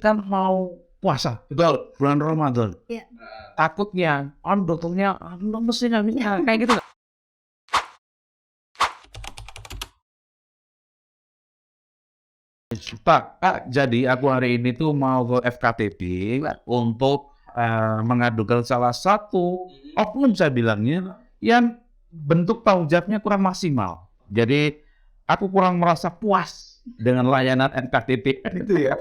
kan mau puasa, betul, bulan Ramadan. Iya. Takutnya, dokternya, lemesin kayak gitu nggak? Pak, jadi aku hari ini tuh mau ke FKTP untuk mengadukan salah satu oknum saya bilangnya yang bentuk tanggung jawabnya kurang maksimal. Jadi aku kurang merasa puas dengan layanan FKTP itu ya.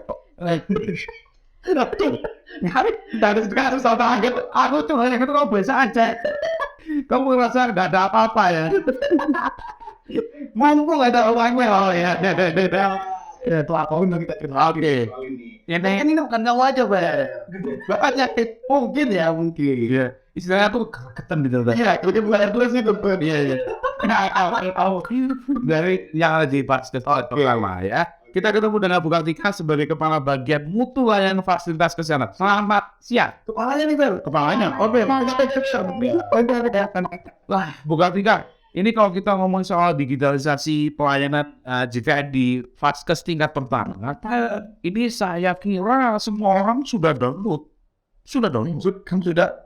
Harus aku tuh hanya itu kok biasa aja. Kamu merasa nggak ada apa-apa ya? Mampu nggak ada uangnya? Oh ya, ya itu aku kita kenal. Oke. Ya kan ini bukan kamu aja, Pak. Makanya mungkin ya mungkin. Ya. Istilahnya tuh ketan gitu. Iya, itu bukan tulis itu. Iya, iya. Dari yang di Paskes lama ya. Kita ketemu dengan Bu Kartika sebagai Kepala Bagian Mutu Layanan Fasilitas Kesehatan. Selamat siang. Kepalanya nih, Bel. Kepalanya. Oke. Wah, Bu Kartika, ini kalau kita ngomong soal digitalisasi pelayanan JKN di Vaskes tingkat pertama, ini saya kira semua orang sudah download. Sudah download? Kan sudah.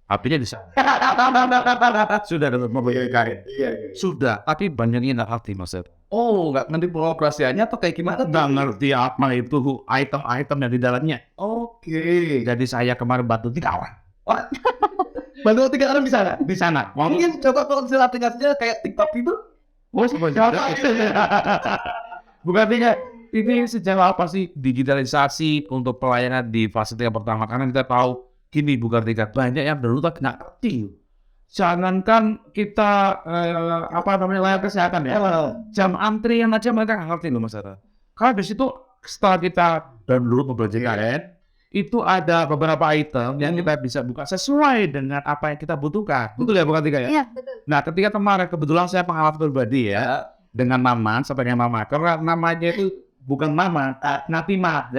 HP-nya di sana. Sudah download mobil JKN. Sudah, tapi banyaknya nggak ngerti maksudnya. Oh, nggak ngerti pengoperasiannya atau kayak gimana? Nggak ngerti apa itu item-item yang di dalamnya. Oke. Jadi saya kemarin bantu 3 orang. Bantu 3 orang di sana? Di sana. Mungkin coba konsil aplikasinya kayak TikTok itu. Oh, sebenarnya. Bukan tidak. Ini sejauh apa sih digitalisasi untuk pelayanan di fasilitas yang pertama? Karena kita tahu gini, Bu Kartika, banyak yang dulu tak nggak ngerti. Jangankan kita layanan kesehatan ya, jam antrian aja mereka nggak ngerti loh Mas Ara. Karena di situ setelah kita download mobil JKN, itu ada beberapa item yang kita bisa buka sesuai dengan apa yang kita butuhkan. Betul ya Bu Kartika ya? Iya, betul. Nah, ketika kemarin kebetulan saya pengalaman pribadi ya dengan Maman, sampai dengan Mama, karena namanya itu bukan Mama, Natima.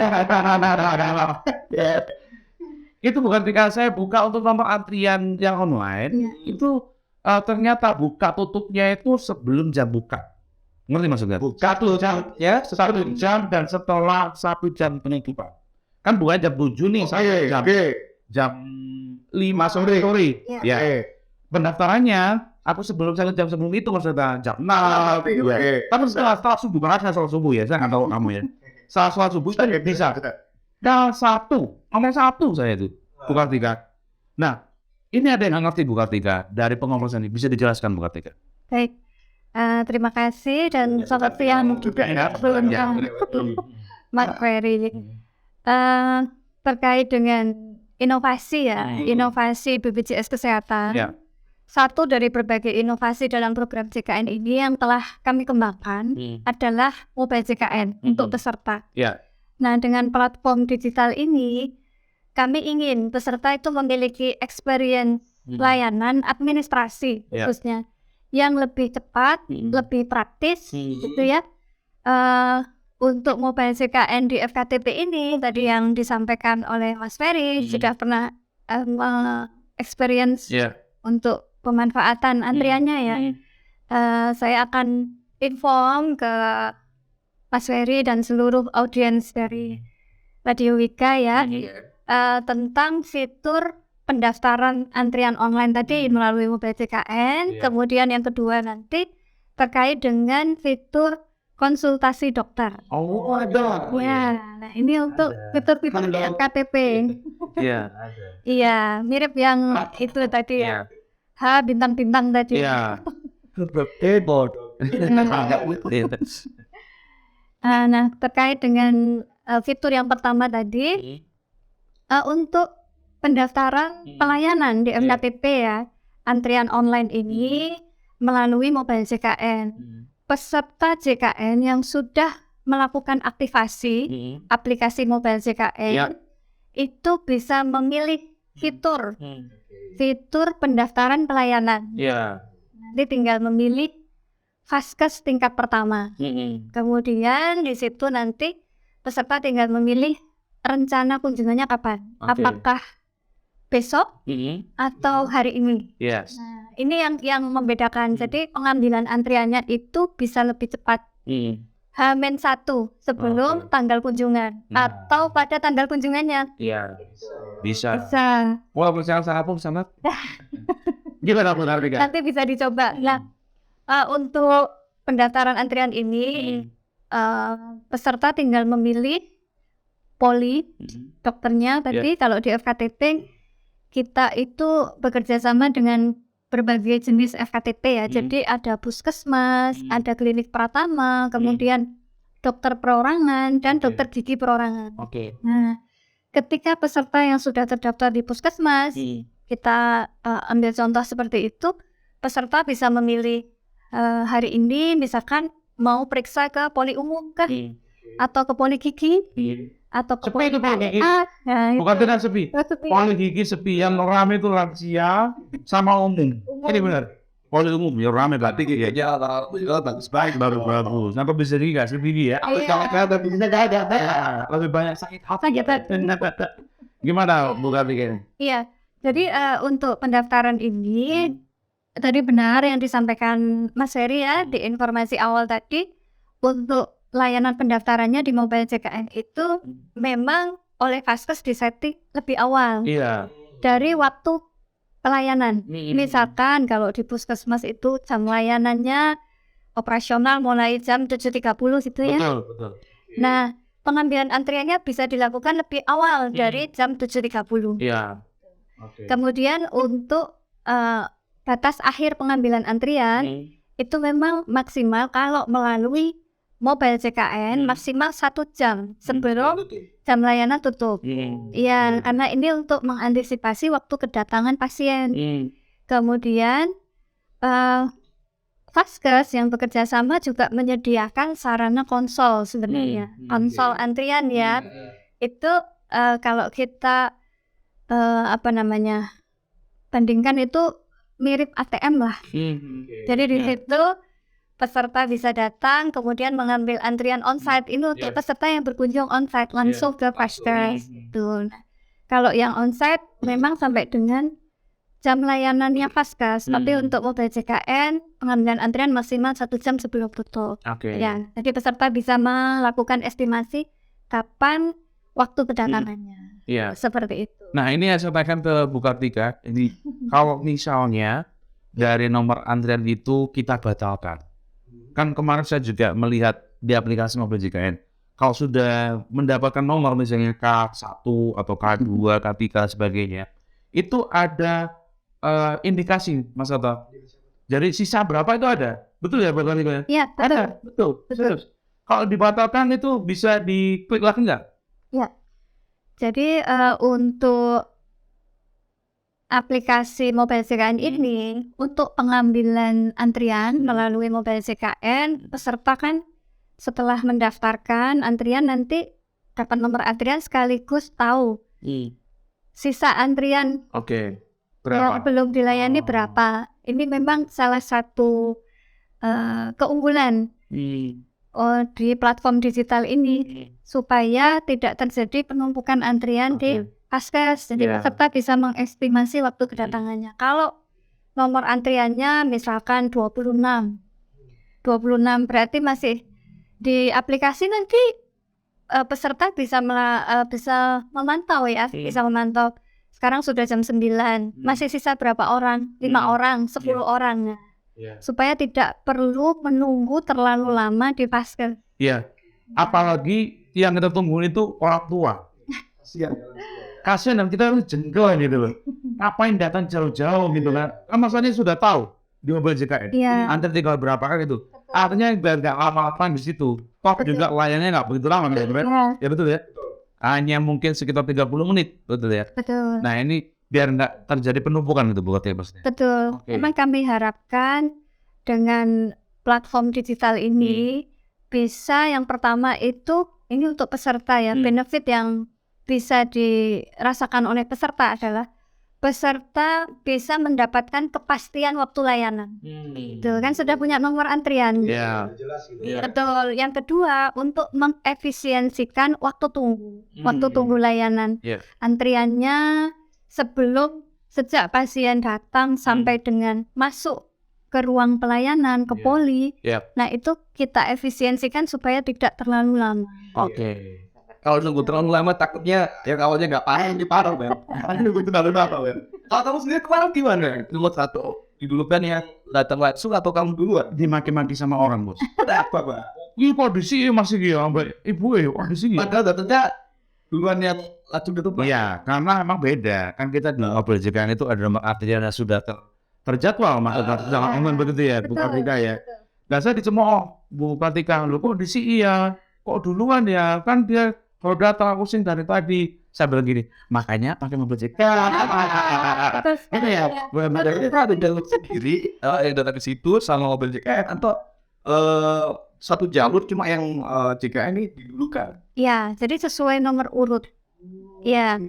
Itu bukan ketika saya buka untuk nomor antrian yang online, itu ternyata buka tutupnya itu sebelum jam buka. Ngerti maksudnya? Buka tuh jam ya 1 jam dan setelah 1 jam penutupan. Kan bukan jam 7 nih, saya jam 5 sore. Ya. Pendaftarannya aku sebelum 1 jam sebelum itu maksudnya jam 6. Tapi setelah subuh, karena saya sholat subuh ya, saya nggak tahu kamu ya. Setelah sholat subuh saya bisa. Nomor satu saya itu, Bu Kartika. Nah, ini ada yang nggak ngerti Bu Kartika dari pengoperasian ini, bisa dijelaskan Bu Kartika? Baik, terima kasih dan selamat siang juga Mas Ferry. Terkait dengan inovasi ya, inovasi BPJS Kesehatan. Ya. Satu dari berbagai inovasi dalam program JKN ini yang telah kami kembangkan adalah mobile JKN untuk peserta. Ya. Nah, dengan platform digital ini, kami ingin peserta itu memiliki experience layanan administrasi khususnya yang lebih cepat, lebih praktis, gitu ya. Untuk mobile JKN di FKTP ini tadi yang disampaikan oleh Mas Ferry sudah pernah experience untuk pemanfaatan antriannya ya. Saya akan inform ke Mas Ferry dan seluruh audiens dari Radio Wika ya tentang fitur pendaftaran antrian online tadi melalui mobile JKN. Kemudian yang kedua nanti terkait dengan fitur konsultasi dokter. Oh, ada. Ya, nah ini untuk fitur-fitur di KTP. Iya. Iya, mirip yang itu tadi ya. Bintang-bintang tadi. Iya. Nah, terkait dengan fitur yang pertama tadi, untuk pendaftaran pelayanan di FKTP ya, antrian online ini melalui mobile JKN. Peserta JKN yang sudah melakukan aktivasi aplikasi mobile JKN itu bisa memilih fitur pendaftaran pelayanan. Nanti tinggal memilih Vaskes tingkat pertama. Kemudian di situ nanti peserta tinggal memilih rencana kunjungannya kapan. Apakah besok atau hari ini. Nah, ini yang membedakan. Jadi pengambilan antriannya itu bisa lebih cepat. H-1 sebelum tanggal kunjungan atau pada tanggal kunjungannya. Iya. Bisa. Bisa. Walaupun saya salah pun sama. Gimana Bu Kartika? Nanti bisa dicoba. Nah, untuk pendaftaran antrian ini peserta tinggal memilih poli dokternya tadi. Kalau di FKTP kita itu bekerja sama dengan berbagai jenis FKTP ya. Jadi ada puskesmas, ada klinik pratama, kemudian dokter perorangan dan dokter gigi perorangan. Nah, ketika peserta yang sudah terdaftar di puskesmas, kita ambil contoh seperti itu, peserta bisa memilih hari ini misalkan mau periksa ke poli umum kah, atau ke poli gigi, atau ke Sepi itu poli gigi. A. Nah, Bukan tidak sepi. sepi. Poli gigi sepi, yang rame itu lansia sama umum. Ini benar. Poli umum yang rame berarti giginya bagus baik baru. Kenapa bisa gigi nggak sepi ya? Lebih banyak sakit hati. Gimana Bu Kartika? Iya, jadi untuk pendaftaran ini tadi benar yang disampaikan Mas Ferry ya di informasi awal tadi. Untuk layanan pendaftarannya di Mobile JKN itu memang oleh Vaskes disetting lebih awal Iya. dari waktu pelayanan. Misalkan kalau di puskesmas itu jam layanannya operasional mulai jam 7.30 gitu ya. Betul. Nah, pengambilan antriannya bisa dilakukan lebih awal dari jam 7.30. Iya. Kemudian untuk batas akhir pengambilan antrian itu memang maksimal kalau melalui Mobile JKN maksimal 1 jam sebelum jam layanan tutup. Iya, karena ini untuk mengantisipasi waktu kedatangan pasien. Kemudian Vaskes yang bekerja sama juga menyediakan sarana konsol sebenarnya. Konsol antrian ya. Itu kalau kita bandingkan itu mirip ATM lah. Jadi di situ peserta bisa datang kemudian mengambil antrian onsite. Ini untuk peserta yang berkunjung onsite langsung ke Vaskes. Nah, kalau yang onsite memang sampai dengan jam layanannya Vaskes, tapi untuk Mobile JKN pengambilan antrian maksimal 1 jam sebelum tutup. Ya, jadi peserta bisa melakukan estimasi kapan waktu kedatangannya. Seperti itu. Nah, ini saya sampaikan ke Bu Kartika. Ini kalau misalnya dari nomor antrian itu kita batalkan. Kan kemarin saya juga melihat di aplikasi Mobile JKN. Kalau sudah mendapatkan nomor misalnya K1 atau K2, K3 sebagainya, itu ada indikasi, Mas Oto. Jadi sisa berapa itu ada. Betul ya, Bu Kartika? Iya, Ada, betul. Serius. Kalau dibatalkan itu bisa diklik lagi nggak? Ya. Jadi untuk aplikasi Mobile JKN ini untuk pengambilan antrian melalui Mobile JKN, peserta kan setelah mendaftarkan antrian nanti dapat nomor antrian sekaligus tahu sisa antrian yang belum dilayani berapa. Ini memang salah satu keunggulan di platform digital ini supaya tidak terjadi penumpukan antrian di Vaskes. Jadi peserta bisa mengestimasi waktu kedatangannya. Kalau nomor antriannya misalkan 26 berarti masih di aplikasi nanti peserta bisa memantau ya, bisa memantau. Sekarang sudah jam 9, masih sisa berapa orang? 5 orang, 10 orang. Supaya tidak perlu menunggu terlalu lama di Vaskes. Iya. Apalagi yang kita tungguin itu orang tua. Kasian dan kita harus jengkel gitu loh. Ngapain datang jauh-jauh gitu kan? Kan maksudnya sudah tahu di Mobile JKN. Antri tinggal berapa kan gitu. Artinya biar nggak lama-lama di situ. Toh juga layannya nggak begitu lama gitu kan? Ya betul ya. Hanya mungkin sekitar 30 menit, betul ya. Betul. Nah ini biar nggak terjadi penumpukan gitu buat maksudnya. Betul. Memang kami harapkan dengan platform digital ini bisa yang pertama itu ini untuk peserta ya, benefit yang bisa dirasakan oleh peserta adalah peserta bisa mendapatkan kepastian waktu layanan. Itu kan sudah punya nomor antrian. Betul. Yang kedua untuk mengefisiensikan waktu tunggu layanan. Antriannya sejak pasien datang sampai dengan masuk ke ruang pelayanan, ke Iya. poli. Yap. Nah, itu kita efisiensikan supaya tidak terlalu lama. Oke. Kalau nunggu terlalu lama takutnya yang awalnya nggak paham di parah, Bel. Nunggu terlalu lama, Bel. Kalau kamu sendiri kemarin gimana? Dulu satu, didulukan yang datang langsung atau kamu duluan? Dimaki-maki sama orang, Bos. Ada apa, Pak? Ini kondisi masih gila, Mbak. Ibu kondisi gila. Padahal datangnya duluan yang langsung gitu, Pak. Iya, karena emang beda. Kan kita di mobil JKN itu ada nomor antrian yang sudah terjadwal, maksudnya secara online begitu ya, Bu Kartika ya. Dan saya dicemooh, Bu Kartika, lu kok disi iya, kok duluan ya, kan dia kalau datang aku sing dari tadi. Saya bilang gini, makanya pakai mobil JKN. Terus, Ini ya, Ada kita ada jalur sendiri yang datang ke situ sama mobil JKN atau satu jalur cuma yang JKN ini didulukan. ya, jadi sesuai nomor urut. Ya,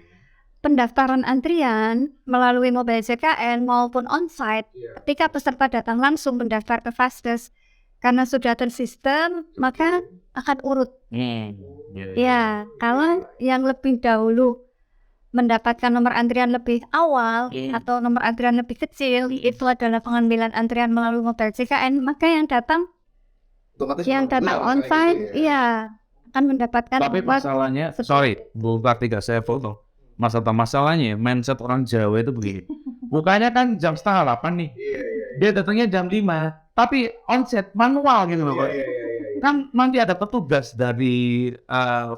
pendaftaran antrian melalui mobile JKN maupun onsite, ketika peserta datang langsung mendaftar ke Vaskes, karena sudah tersistem, maka akan urut. Ya, kalau yang lebih dahulu mendapatkan nomor antrian lebih awal atau nomor antrian lebih kecil, itu adalah pengambilan antrian melalui mobile JKN, maka yang datang onsite, iya, akan mendapatkan Tapi nomor. masalahnya, sorry, Bu Kartika, saya foto. Masalahnya, mindset orang Jawa itu begini. Bukanya kan jam 7:30 nih. Dia datangnya jam 5. Tapi onset manual gitu loh, Pak. Kan nanti ada petugas dari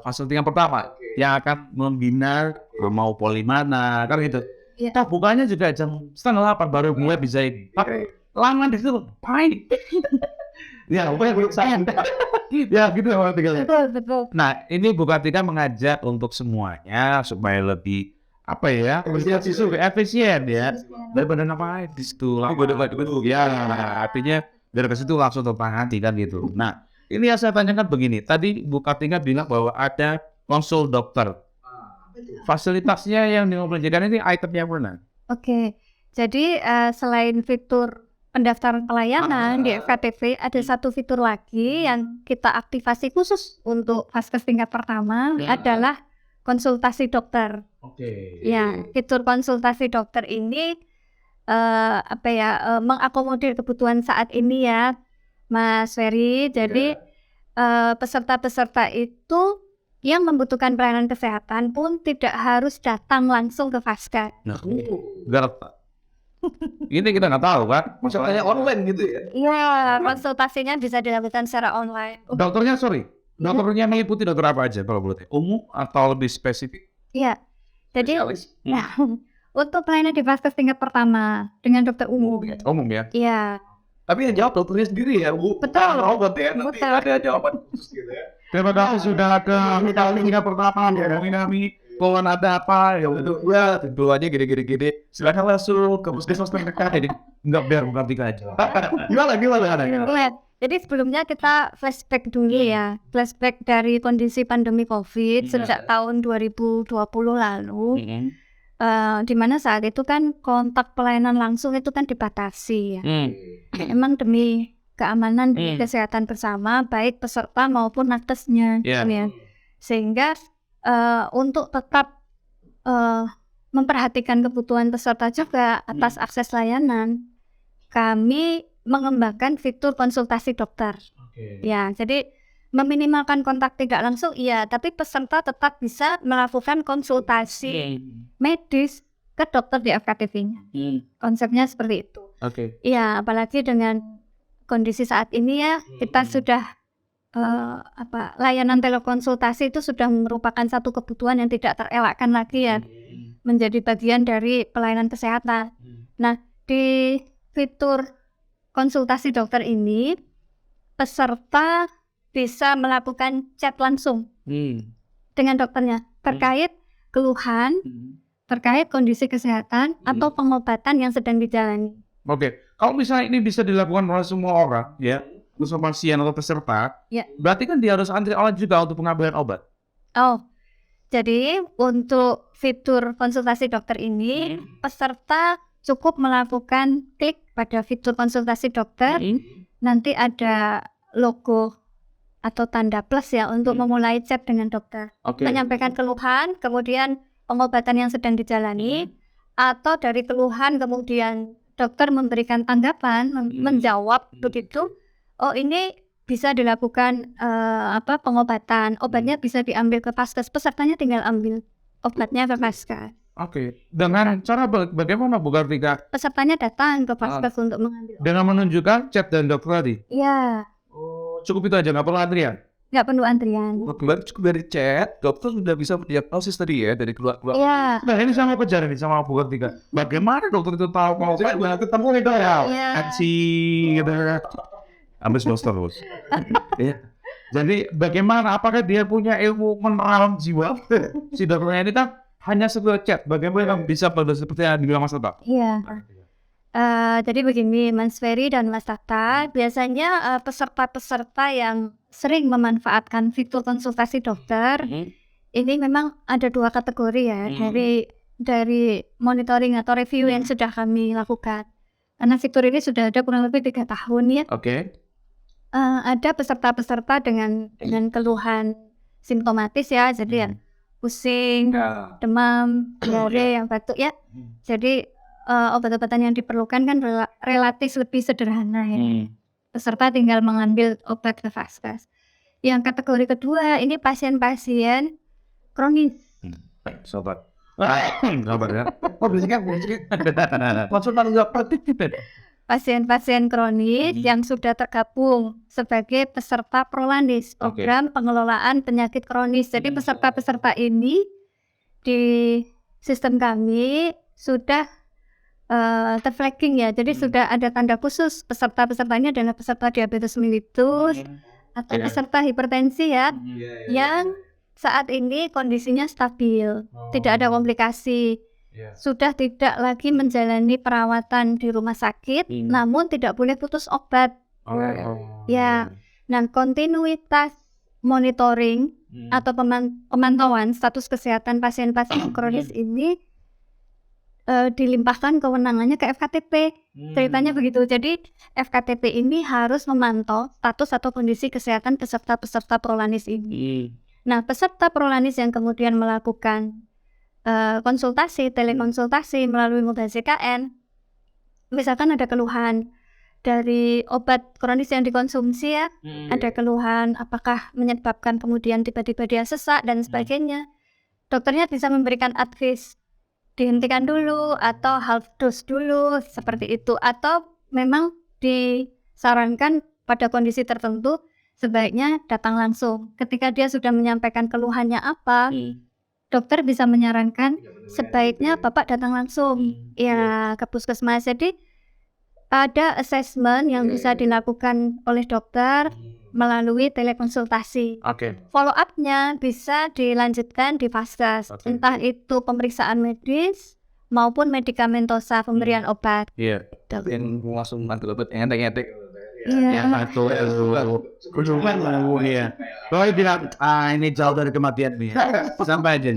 fasilitas yang pertama yang akan membina mau poli mana, kan gitu. Iya. Nah, bukanya juga jam 7:30 baru mulai bisa ini. Tapi lama di situ, pahit. Ya, pokoknya saya. Ya, gitu ya, tinggalnya. Betul. Nah, ini Bu Kartika mengajak untuk semuanya supaya lebih apa ya? Efisien ya. Daripada ngapain di situ langsung ya, artinya dari ke situ langsung tertangani kan gitu. Nah, ini yang saya tanyakan begini. Tadi Bu Kartika bilang bahwa ada konsul dokter. Fasilitasnya yang diperlukan ini itemnya mana? Oke, jadi selain fitur pendaftaran pelayanan di FKTP, ada satu fitur lagi yang kita aktifasi khusus untuk Vaskes tingkat pertama adalah konsultasi dokter. Oke. Ya, fitur konsultasi dokter ini mengakomodir kebutuhan saat ini ya, Mas Ferry. Jadi peserta-peserta itu yang membutuhkan pelayanan kesehatan pun tidak harus datang langsung ke Vaskes. Nah, enggak. Ini kita nggak tahu kan. Masalahnya online gitu ya. Iya, konsultasinya bisa dilakukan secara online. Dokternya dokternya meliputi dokter apa aja kalau boleh? Umum atau lebih spesifik? Iya, jadi Spesialis. untuk pelayanan di Vaskes tingkat pertama dengan dokter umum. Umum ya. Iya, Tapi yang jawab dokternya sendiri ya, Bu. Betul. Obat ya, nanti Betul. ada jawaban khusus gitu ya. Terima kasih sudah ke tingkat pertama ya. Kami kalau ada apa ya Itu ya, duluannya gede-gede. Silakan langsung ke puskesmas terdekat. ini nggak biar bukan tiga aja. Gimana? boleh. Jadi sebelumnya kita flashback dulu ya, flashback dari kondisi pandemi COVID sejak tahun 2020 lalu, di mana saat itu kan kontak pelayanan langsung itu kan dibatasi ya. Emang demi keamanan demi kesehatan bersama baik peserta maupun nakesnya, Iya. ya. Sehingga untuk tetap memperhatikan kebutuhan peserta juga atas akses layanan, kami mengembangkan fitur konsultasi dokter. Ya, jadi meminimalkan kontak tidak langsung, iya, tapi peserta tetap bisa melakukan konsultasi medis ke dokter di FKTP-nya. Konsepnya seperti itu. Oke. Iya, apalagi dengan kondisi saat ini ya, kita sudah layanan telekonsultasi itu sudah merupakan satu kebutuhan yang tidak terelakkan lagi ya, menjadi bagian dari pelayanan kesehatan. Nah, di fitur konsultasi dokter ini, peserta bisa melakukan chat langsung dengan dokternya terkait keluhan, terkait kondisi kesehatan atau pengobatan yang sedang dijalani. Oke. Kalau misalnya ini bisa dilakukan oleh semua orang, ya, khusus pasien atau peserta, Ya. berarti kan dia harus antri online juga untuk pengambilan obat. Oh, jadi untuk fitur konsultasi dokter ini, peserta cukup melakukan klik pada fitur konsultasi dokter, nanti ada logo atau tanda plus ya untuk memulai chat dengan dokter. Oke. Menyampaikan keluhan, kemudian pengobatan yang sedang dijalani, atau dari keluhan kemudian dokter memberikan tanggapan, menjawab begitu, oh ini bisa dilakukan pengobatan, obatnya bisa diambil ke Vaskes, pesertanya tinggal ambil obatnya ke Vaskes. Oke. Dengan cara bagaimana Bu Kartika? Pesertanya datang ke Vaskes untuk mengambil obat. Dengan menunjukkan chat dan dokter tadi? Iya, Oh, cukup itu aja, nggak perlu antrian? nggak perlu antrian. Kemarin cukup dari chat, dokter sudah bisa mendiagnosis tadi ya dari keluar. Iya. Nah ini sama kejar nih sama Bu Kartika. Bagaimana dokter itu tahu kalau saya udah ketemu itu ya? Iya. Aksi gitu ya. Ambis dokter bos. Ya. Jadi bagaimana? Apakah dia punya ilmu menerawang jiwa? Si dokternya ini kan hanya sekedar chat. Bagaimana bisa pada seperti yang dibilang Mas Tata? Iya. Jadi begini, Mas Ferry dan Mas Tata, biasanya peserta-peserta yang sering memanfaatkan fitur konsultasi dokter, ini memang ada 2 kategori ya, dari monitoring atau review yang sudah kami lakukan. Karena fitur ini sudah ada kurang lebih 3 tahun ya. Oke. Ada peserta-peserta dengan keluhan simptomatis ya, jadi yang pusing, demam, diare, yang batuk ya. Jadi obat-obatan yang diperlukan kan relatif lebih sederhana ya. Peserta tinggal mengambil obat ke Vaskes. Yang kategori kedua ini pasien-pasien kronis. Sobat. Sabar ya. Oh, berisik. Konsultan nggak praktik gitu. Pasien-pasien kronis yang sudah tergabung sebagai peserta Prolanis, program pengelolaan penyakit kronis. Jadi peserta-peserta ini di sistem kami sudah terflagging ya, jadi sudah ada tanda khusus peserta-pesertanya adalah peserta diabetes mellitus atau peserta hipertensi ya, yang saat ini kondisinya stabil, tidak ada komplikasi, sudah tidak lagi menjalani perawatan di rumah sakit, namun tidak boleh putus obat. Ya, nah kontinuitas monitoring atau pemantauan status kesehatan pasien-pasien kronis ini dilimpahkan kewenangannya ke FKTP. Ceritanya begitu. Jadi FKTP ini harus memantau status atau kondisi kesehatan peserta-peserta Prolanis ini. Nah, peserta Prolanis yang kemudian melakukan konsultasi, telekonsultasi melalui mobile CKN, misalkan ada keluhan dari obat kronis yang dikonsumsi ya, ada keluhan apakah menyebabkan kemudian tiba-tiba dia sesak dan sebagainya, dokternya bisa memberikan advice dihentikan dulu atau half dose dulu seperti itu, atau memang disarankan pada kondisi tertentu sebaiknya datang langsung. Ketika dia sudah menyampaikan keluhannya apa, dokter bisa menyarankan sebaiknya Bapak datang langsung ya ke puskesmas. Jadi ada assessment yang bisa dilakukan oleh dokter melalui telekonsultasi. Follow up-nya bisa dilanjutkan di Vaskes, entah itu pemeriksaan medis maupun medikamentosa, pemberian obat. Iya. Dan langsung ambil obat entek-entek. Iya. Iya. Kalau bilang ini jauh dari kematian nih. Sampai aja.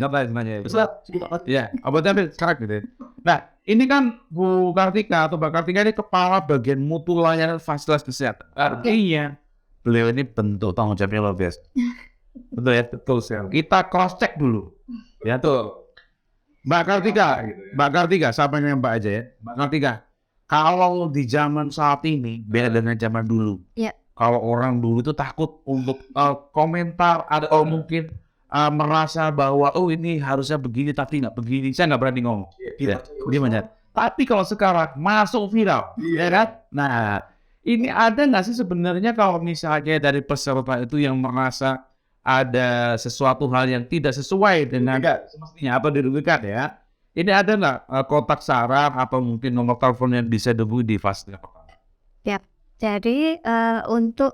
Ya, obatnya sekarang gitu. Nah, ini kan Bu Kartika atau Mbak Kartika ini kepala bagian mutu layanan fasilitas kesehatan. Artinya beliau ini bentuk tanggung jawabnya luar biasa. Betul ya, betul sekali. Kita cross check dulu. Ya tuh. Mbak Kartika, siapa yang Mbak aja ya. Mbak Kartika, kalau di zaman saat ini beda dengan zaman dulu. Iya. Kalau orang dulu itu takut untuk komentar atau mungkin merasa bahwa ini harusnya begini tapi nggak begini, saya nggak berani ngomong. Tidak, dia tapi kalau sekarang masuk viral, ya kan? Nah, ini ada nggak sih sebenarnya kalau misalnya dari peserta itu yang merasa ada sesuatu hal yang tidak sesuai dengan semestinya apa dirugikan ya? Ini ada nggak kotak saran atau mungkin nomor telepon yang bisa dihubungi di Vaskes? Ya, jadi untuk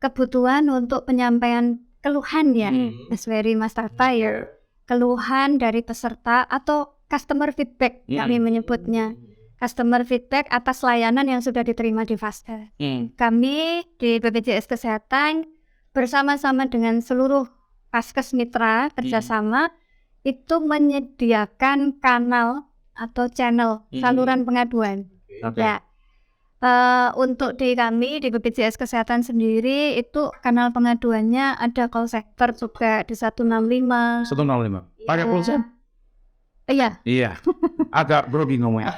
kebutuhan untuk penyampaian keluhan ya, Mas Ferry, Mas Tata ya, keluhan dari peserta atau customer feedback kami menyebutnya. Customer feedback atas layanan yang sudah diterima di Vaskes. Kami di BPJS Kesehatan bersama-sama dengan seluruh Vaskes mitra kerjasama itu menyediakan kanal atau channel saluran pengaduan. Ya, untuk di kami di BPJS Kesehatan sendiri itu kanal pengaduannya ada call center juga di 165. 105. Pakai pulsa? Iya, Iya, agak grogi ngomongnya.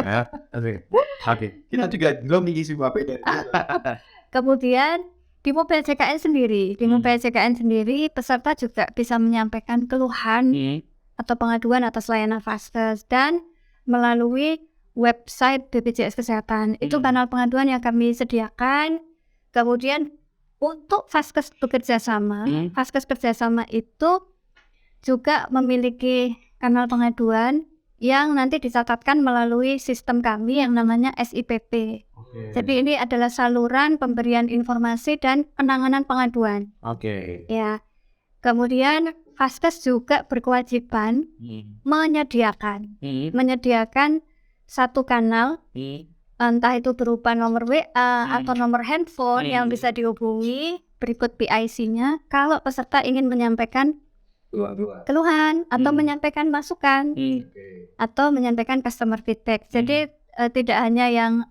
Ya, oke. Kita juga belum mengisi apa dari kemudian di mobile JKN sendiri, peserta juga bisa menyampaikan keluhan atau pengaduan atas layanan Vaskes dan melalui website BPJS Kesehatan. Itu kanal pengaduan yang kami sediakan. Kemudian untuk Vaskes bekerjasama, Vaskes kerjasama itu juga memiliki kanal pengaduan yang nanti dicatatkan melalui sistem kami yang namanya SIPP. Jadi ini adalah saluran pemberian informasi dan penanganan pengaduan. Oke. Ya. Kemudian Vaskes juga berkewajiban menyediakan satu kanal, entah itu berupa nomor WA atau nomor handphone yang bisa dihubungi berikut PIC-nya kalau peserta ingin menyampaikan keluhan atau menyampaikan masukan atau menyampaikan customer feedback. Jadi tidak hanya yang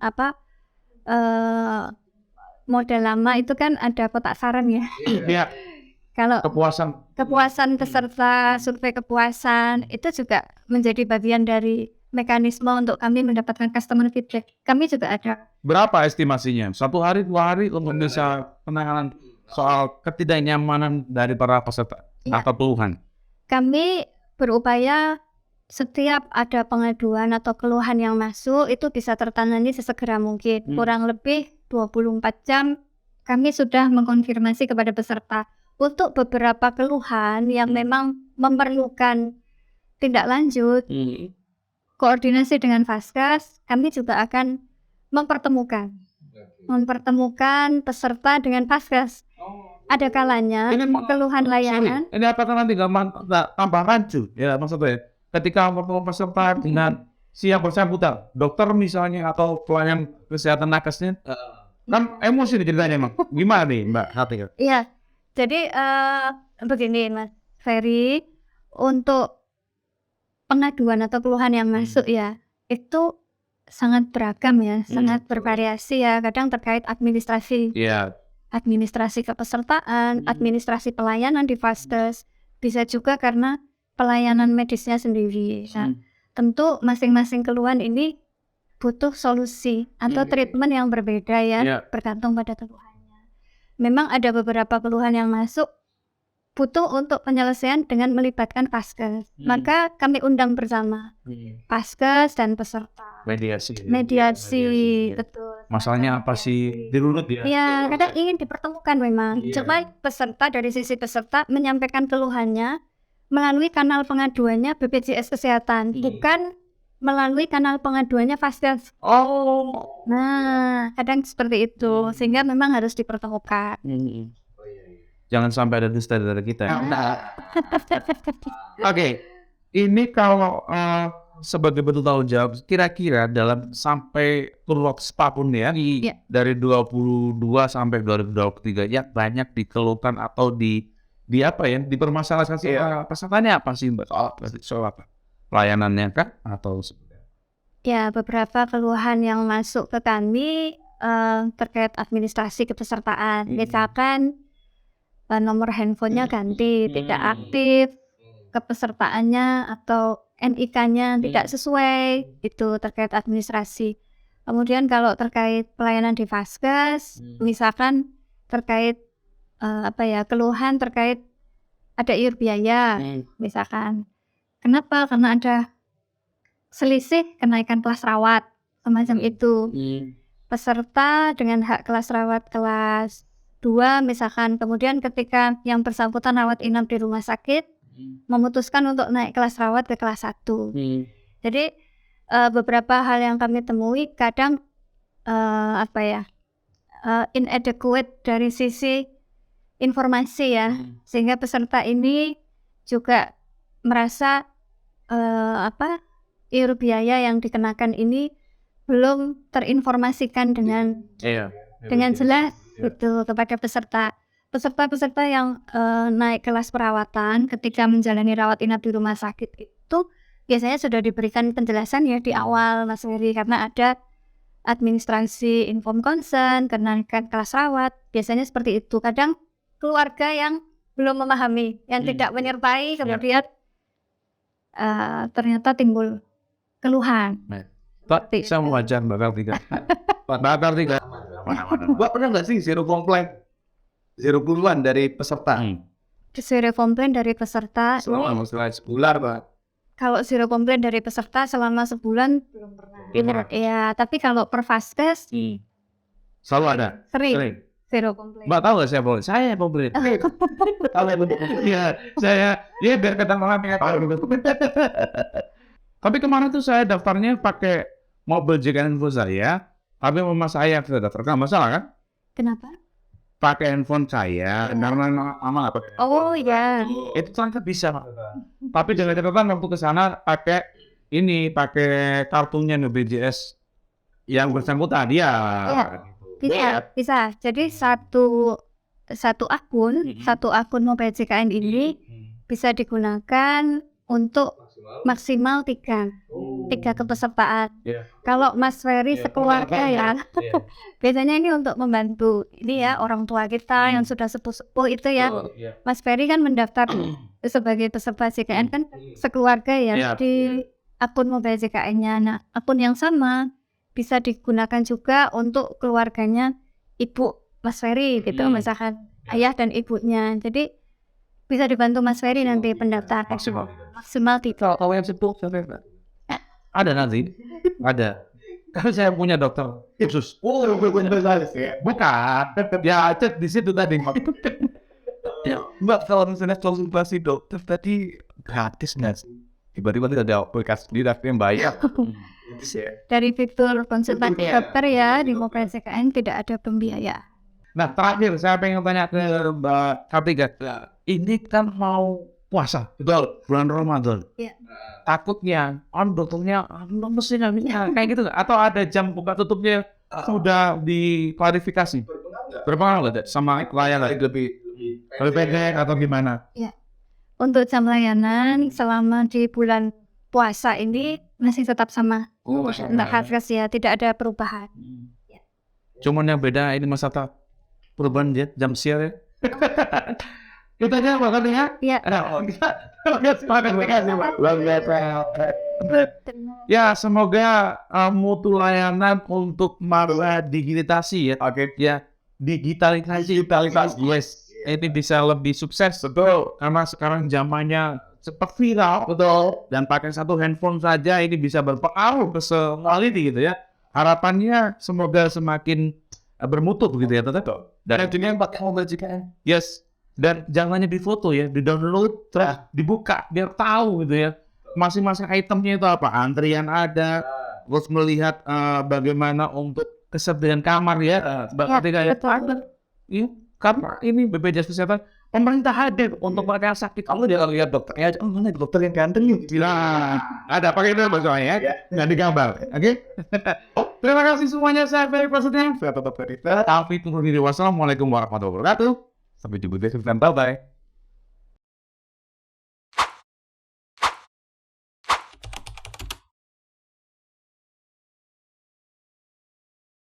model lama itu kan ada kotak saran ya. Iya, Kalau kepuasan peserta survei kepuasan itu juga menjadi bagian dari mekanisme untuk kami mendapatkan customer feedback. Kami juga ada. berapa estimasinya? 1 hari, 2 hari untuk bisa penanganan soal ketidaknyamanan dari para peserta Ya. atau keluhan? Kami berupaya setiap ada pengaduan atau keluhan yang masuk itu bisa tertangani sesegera mungkin. Kurang lebih 24 jam kami sudah mengkonfirmasi kepada peserta. Untuk beberapa keluhan yang memang memerlukan tindak lanjut, koordinasi dengan Vaskes, kami juga akan mempertemukan peserta dengan Vaskes. Ada kalanya keluhan layanan. Ini apakah nanti tambah rancu? Ya maksudnya ketika peserta dengan si yang bersangkutan, dokter misalnya atau pelayan kesehatan nakesnya, kan emosi nih ceritanya emang. Gimana nih Mbak Hati? Iya, jadi begini Mas Ferry, untuk pengaduan atau keluhan yang masuk ya, itu sangat beragam ya, sangat bervariasi ya. Kadang terkait administrasi. Iya. Administrasi kepesertaan, administrasi pelayanan di Vaskes, bisa juga karena pelayanan medisnya sendiri. Nah, tentu masing-masing keluhan ini butuh solusi atau treatment yang berbeda ya, bergantung pada keluhannya. Memang ada beberapa keluhan yang masuk butuh untuk penyelesaian dengan melibatkan Vaskes. Maka kami undang bersama Vaskes dan peserta. Mediasi, betul. Masalahnya apa sih? Dirunut ya? Ya, kadang ingin dipertemukan memang. Cuma peserta dari sisi peserta menyampaikan keluhannya melalui kanal pengaduannya BPJS Kesehatan, bukan melalui kanal pengaduannya Vaskes. Oh. Nah, kadang seperti itu, sehingga memang harus dipertemukan. Jangan sampai ada dusta dari kita. Oke, ini kalau sebagai bentuk tanggung jawab, kira-kira dalam sampai kurun waktu setahun ya, dari 22 sampai 2023 yang banyak dikeluhkan atau dipermasalahkan sih pesertanya apa sih Mbak? Soal apa? Pelayanannya kan atau Ya, beberapa keluhan yang masuk ke kami terkait administrasi kepesertaan. Misalkan nomor handphonenya ganti, tidak aktif, kepesertaannya atau NIK-nya tidak sesuai, itu terkait administrasi. Kemudian kalau terkait pelayanan di Vaskes, misalkan terkait keluhan terkait ada iur biaya, misalkan. Kenapa? Karena ada selisih kenaikan kelas rawat, semacam itu. Peserta dengan hak kelas rawat kelas 2 misalkan, kemudian ketika yang bersangkutan rawat inap di rumah sakit, memutuskan untuk naik kelas rawat ke kelas 1. Jadi beberapa hal yang kami temui kadang inadequate dari sisi informasi ya, sehingga peserta ini juga merasa iur biaya yang dikenakan ini belum terinformasikan dengan jelas gitu kepada peserta. Peserta yang naik kelas perawatan ketika menjalani rawat inap di rumah sakit itu biasanya sudah diberikan penjelasan ya di awal Mas Ferry, karena ada administrasi inform consent, kenaikan kelas rawat, biasanya seperti itu. Kadang keluarga yang belum memahami, yang tidak menyertai, kemudian ternyata timbul keluhan. Pak, saya mau wajar bakal 3. Bakal 3. Mbak pernah nggak sih zero komplain? Zero keluhan dari peserta? Zero komplain dari peserta. Selama sebulan, Pak. Kalau zero komplain dari peserta selama sebulan belum pernah. Ya, tapi kalau per Vaskes Selalu ada. sering zero komplain. Mbak tahu nggak saya komplain? Saya komplain. Iya, saya. Ya biar ketenangan ya. Tapi kemarin tuh saya daftarnya pakai mobil JKN Info saya, tapi mama saya yang sudah daftar. Nggak masalah kan? Kenapa? Pakai handphone saya, karena mama nggak pakai. Oh iya. Itu ternyata bisa. Tapi dengan catatan waktu ke sana pakai kartunya BPJS yang bersangkutan dia. Bisa. Jadi satu akun mobile JKN ini bisa digunakan untuk maksimal 3 kepesertaan. Kalau Mas Ferry sekeluarga ya, biasanya ini untuk membantu ini ya orang tua kita yang sudah sepuh-sepuh itu ya. Mas Ferry kan mendaftar sebagai peserta JKN kan sekeluarga ya di akun mobile JKN-nya. Nah, akun yang sama bisa digunakan juga untuk keluarganya ibu Mas Ferry gitu, misalkan ayah dan ibunya. Jadi bisa dibantu Mas Ferry nanti pendaftaran maksimal 3. Kalau yang sepuh ada nanti, ada. Karena saya punya dokter khusus. Bukan. Ya, cek di situ tadi. Mbak, kalau misalnya konsultasi dokter tadi gratis nggak sih? Tiba-tiba ada aplikasi di daftar yang bayar. Dari fitur konsultasi dokter ya di mobile JKN tidak ada pembiayaan. Nah, terakhir saya pengen tanya ke Mbak Kartika. Ini kan mau puasa, betul, bulan Ramadan. Iya. Takutnya, dokternya, mesti kayak gitu, atau ada jam buka tutupnya sudah diklarifikasi? Berpengaruh nggak sama layanan lebih pendek atau gimana? Ya. Untuk jam layanan selama di bulan puasa ini masih tetap sama. Untuk Vaskes ya, tidak ada perubahan. Cuman yang beda ini masa perubahan jam siang ya. Kita aja bakal ya. Iya. Ya, semoga mutu layanan untuk masa digitalisasi ya. Oke, ya. Digitalisasi guys. Ini bisa lebih sukses, betul. Karena sekarang zamannya cepat viral, betul. Dan pakai satu handphone saja ini bisa berpengaruh ke semua ini gitu ya. Harapannya semoga semakin bermutu begitu ya, tetap. Dan yang pakai mobile JKN. Yes. Dan jangannya di foto ya, di download, terus dibuka biar tahu gitu ya. Masing-masing itemnya itu apa, antrian ada, terus melihat bagaimana untuk kesediaan kamar ya, Mbak Kartika ya. Iya, karena ini BPJS Kesehatan pemerintah hadir untuk mereka yang sakit. Kamu dia lihat dokternya, mana dokter yang ganteng yuk. Bilang ada pakai itu maksudnya ya, nggak digambar, oke? Terima kasih semuanya, saya Ferry Prasetya. Saya tetap Ferry. Wassalamualaikum warahmatullahi wabarakatuh. Sampai jumpa di video selanjutnya. Bye bye.